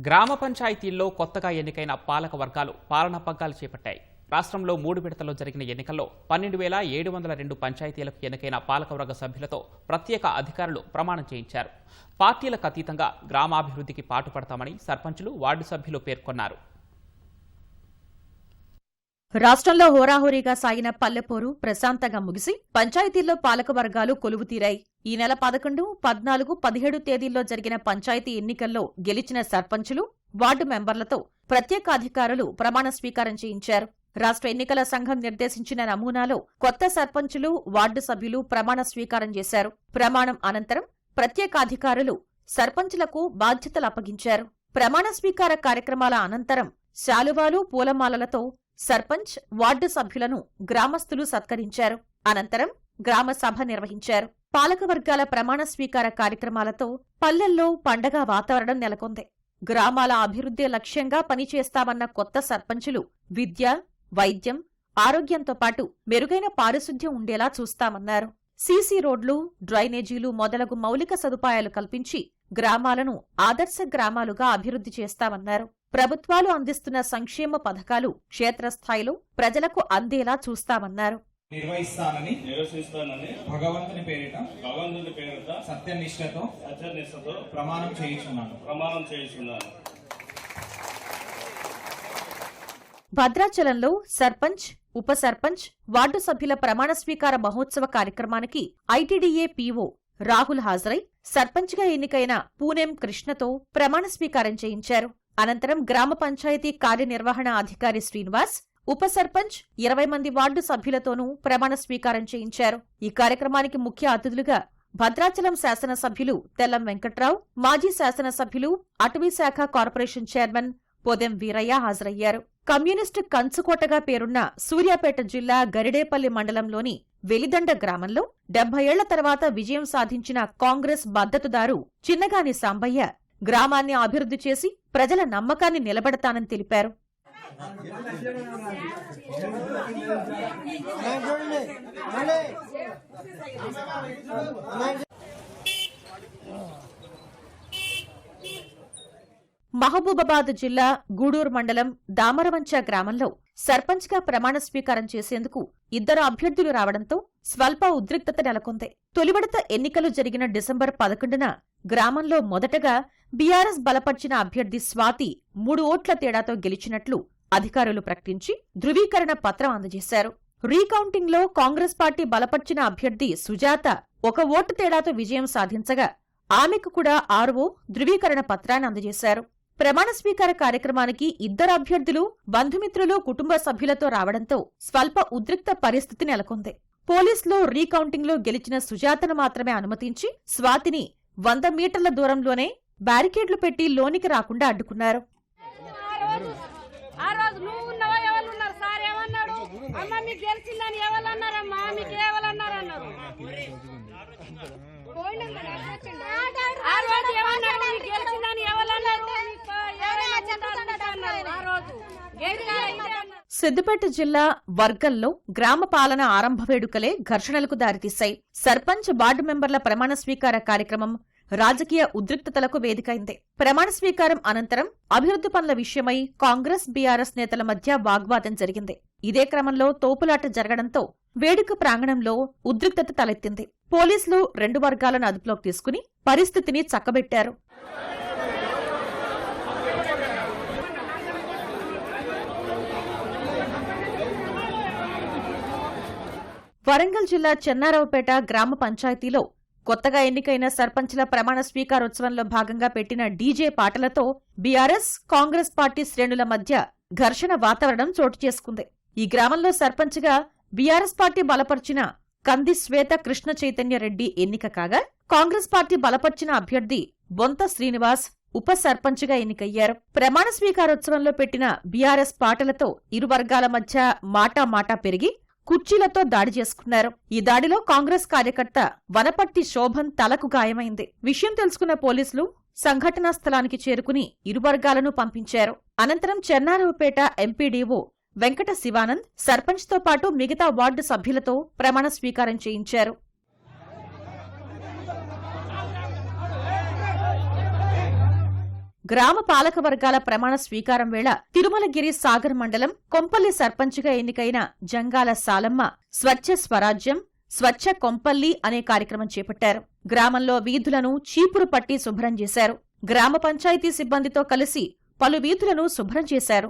గ్రామ పంచాయతీల్లో కొత్తగా ఎన్నికైన పాలక వర్గాలు పాలనా పగ్గాలు చేపట్టాయి. రాష్ట్రంలో 3 విడతల్లో జరిగిన ఎన్నికల్లో 12,702 పంచాయతీలకు ఎన్నికైన పాలకవర్గ సభ్యులతో ప్రత్యేక అధికారులు ప్రమాణం చేయించారు. పార్టీలకు అతీతంగా గ్రామాభివృద్ధికి పాటుపడతామని సర్పంచులు, వార్డు సభ్యులు పేర్కొన్నారు. రాష్ట్రంలో హోరాహోరీగా సాగిన పల్లెపోరు ప్రశాంతంగా ముగిసి పంచాయతీల్లో పాలకవర్గాలు కొలువుతీరాయి. ఈ నెల 11, 14, 17 తేదీల్లో జరిగిన పంచాయతీ ఎన్నికల్లో గెలిచిన సర్పంచులు, వార్డు మెంబర్లతో ప్రత్యేక అధికారులు ప్రమాణ స్వీకారం చేయించారు. రాష్ట్ర ఎన్నికల సంఘం నిర్దేశించిన నమూనాలో కొత్త సర్పంచులు, వార్డు సభ్యులు ప్రమాణ స్వీకారం చేశారు. ప్రమాణం అనంతరం ప్రత్యేక అధికారులు సర్పంచులకు బాధ్యతలు అప్పగించారు. ప్రమాణ స్వీకార కార్యక్రమాల అనంతరం శాలువాలు, పూలమాలలతో సర్పంచ్, వార్డు సభ్యులను గ్రామస్తులు సత్కరించారు. అనంతరం గ్రామ సభ నిర్వహించారు. పాలకవర్గాల ప్రమాణ స్వీకార కార్యక్రమాలతో పల్లెల్లో పండగ వాతావరణం నెలకొంది. గ్రామాల అభివృద్ధి లక్ష్యంగా పనిచేస్తామన్న కొత్త సర్పంచులు విద్య, వైద్యం, ఆరోగ్యంతో పాటు మెరుగైన పారిశుధ్యం ఉండేలా చూస్తామన్నారు. సీసీ రోడ్లు, డ్రైనేజీలు మొదలగు మౌలిక సదుపాయాలు కల్పించి గ్రామాలను ఆదర్శ గ్రామాలుగా అభివృద్ధి చేస్తామన్నారు. ప్రభుత్వాలు అందిస్తున్న సంక్షేమ పథకాలు క్షేత్రస్థాయిలో ప్రజలకు అందేలా చూస్తామన్నారు. నిర్వహిస్తానని భగవంతుని పేరిట సత్యనిష్టతో ప్రమాణం చేయుచున్నాను. భద్రాచలంలో సర్పంచ్, ఉప సర్పంచ్, వార్డు సభ్యుల ప్రమాణ స్వీకార మహోత్సవ కార్యక్రమానికి ఐటీడీఏ పీఓ రాహుల్ హాజరై సర్పంచ్గా ఎన్నికైన పూనెం కృష్ణతో ప్రమాణ స్వీకారం చేయించారు. అనంతరం గ్రామ పంచాయతీ కార్యనిర్వహణ అధికారి శ్రీనివాస్, ఉప సర్పంచ్, 20 మంది వార్డు సభ్యులతోనూ ప్రమాణ స్వీకారం చేయించారు. ఈ కార్యక్రమానికి ముఖ్య అతిథులుగా భద్రాచలం శాసనసభ్యులు తెల్లం వెంకట్రావు, మాజీ శాసనసభ్యులు, అటవీ శాఖ కార్పొరేషన్ చైర్మన్ పొదెం వీరయ్య హాజరయ్యారు. కమ్యూనిస్టు కంచుకోటగా పేరున్న సూర్యాపేట జిల్లా గరిడేపల్లి మండలంలోని వెలిదండ గ్రామంలో 70 ఏళ్ల తర్వాత విజయం సాధించిన కాంగ్రెస్ మద్దతుదారు చిన్నగాని సాంబయ్య గ్రామాన్ని అభివృద్ధి చేసి ప్రజల నమ్మకాన్ని నిలబెడతానని తెలిపారు. మహబూబాబాద్ జిల్లా గూడూరు మండలం దామరవంచ గ్రామంలో సర్పంచ్గా ప్రమాణ స్వీకారం చేసేందుకు 2 అభ్యర్థులు రావడంతో స్వల్ప ఉద్రిక్తత నెలకొంది. తొలి విడత ఎన్నికలు జరిగిన డిసెంబర్ 11న గ్రామంలో మొదటగా బీఆర్ఎస్ బలపర్చిన అభ్యర్థి స్వాతి 3 ఓట్ల తేడాతో గెలిచినట్లు అధికారులు ప్రకటించి ధృవీకరణ పత్రం అందజేశారు. రీకౌంటింగ్లో కాంగ్రెస్ పార్టీ బలపర్చిన అభ్యర్థి సుజాత 1 ఓటు తేడాతో విజయం సాధించగా ఆమెకు కూడా 6వ ధృవీకరణ పత్రాన్ని అందజేశారు. ప్రమాణ స్వీకార కార్యక్రమానికి 2 అభ్యర్థులు బంధుమిత్రులు, కుటుంబ సభ్యులతో రావడంతో స్వల్ప ఉద్రిక్త పరిస్థితి నెలకొంది. పోలీసులు రీకౌంటింగ్లో గెలిచిన సుజాతను మాత్రమే అనుమతించి స్వాతిని 100 మీటర్ల దూరంలోనే బ్యారికేడ్లు పెట్టి లోనికి రాకుండా అడ్డుకున్నారు. సిద్దిపేట జిల్లా వర్గల్లో గ్రామ పాలన ఆరంభ వేడుకలే ఘర్షణలకు దారితీశాయి. సర్పంచ్, వార్డు మెంబర్ల ప్రమాణ స్వీకార కార్యక్రమం రాజకీయ ఉద్రిక్తతలకు వేదికైంది. ప్రమాణ స్వీకారం అనంతరం అభివృద్ధి పనుల విషయమై కాంగ్రెస్, బీఆర్ఎస్ నేతల మధ్య వాగ్వాదం జరిగింది. ఇదే క్రమంలో తోపులాట జరగడంతో వేడుక ప్రాంగణంలో ఉద్రిక్తత తలెత్తింది. పోలీసులు 2 వర్గాలను అదుపులోకి తీసుకుని పరిస్థితిని చక్కబెట్టారు. వరంగల్ జిల్లా చెన్నారావుపేట గ్రామ పంచాయతీలో కొత్తగా ఎన్నికైన సర్పంచ్ల ప్రమాణ స్వీకారోత్సవంలో భాగంగా పెట్టిన డీజే పాటలతో బీఆర్ఎస్, కాంగ్రెస్ పార్టీ శ్రేణుల మధ్య ఘర్షణ వాతావరణం చోటు చేసుకుంది. ఈ గ్రామంలో సర్పంచ్గా బీఆర్ఎస్ పార్టీ బలపర్చిన కంది శ్వేత కృష్ణ చైతన్య రెడ్డి ఎన్నిక కాగా, కాంగ్రెస్ పార్టీ బలపర్చిన అభ్యర్థి బొంత శ్రీనివాస్ ఉప సర్పంచ్గా ఎన్నికయ్యారు. ప్రమాణ స్వీకారోత్సవంలో పెట్టిన బీఆర్ఎస్ పాటలతో ఇరు వర్గాల మధ్య మాటా పెరిగి కుర్చీలతో దాడి చేసుకున్నారు. ఈ దాడిలో కాంగ్రెస్ కార్యకర్త వనపర్తి శోభన్ తలకు గాయమైంది. విషయం తెలుసుకున్న పోలీసులు సంఘటనా స్థలానికి చేరుకుని ఇరు వర్గాలను పంపించారు. అనంతరం చెన్నారావుపేట ఎంపీడీఓ వెంకట శివానంద్ సర్పంచ్తో పాటు మిగతా వార్డు సభ్యులతో ప్రమాణ స్వీకారం చేయించారు. గ్రామ పాలక వర్గాల ప్రమాణ స్వీకారం వేళ తిరుమలగిరి సాగర్ మండలం కొంపల్లి సర్పంచ్గా ఎన్నికైన జంగాల సాలమ్మ స్వచ్ఛ స్వరాజ్యం స్వచ్ఛ కొంపల్లి అనే కార్యక్రమం చేపట్టారు. గ్రామంలో వీధులను చీపురు పట్టి శుభ్రం చేశారు. గ్రామ పంచాయతీ సిబ్బందితో కలిసి పలు వీధులను శుభ్రం చేశారు.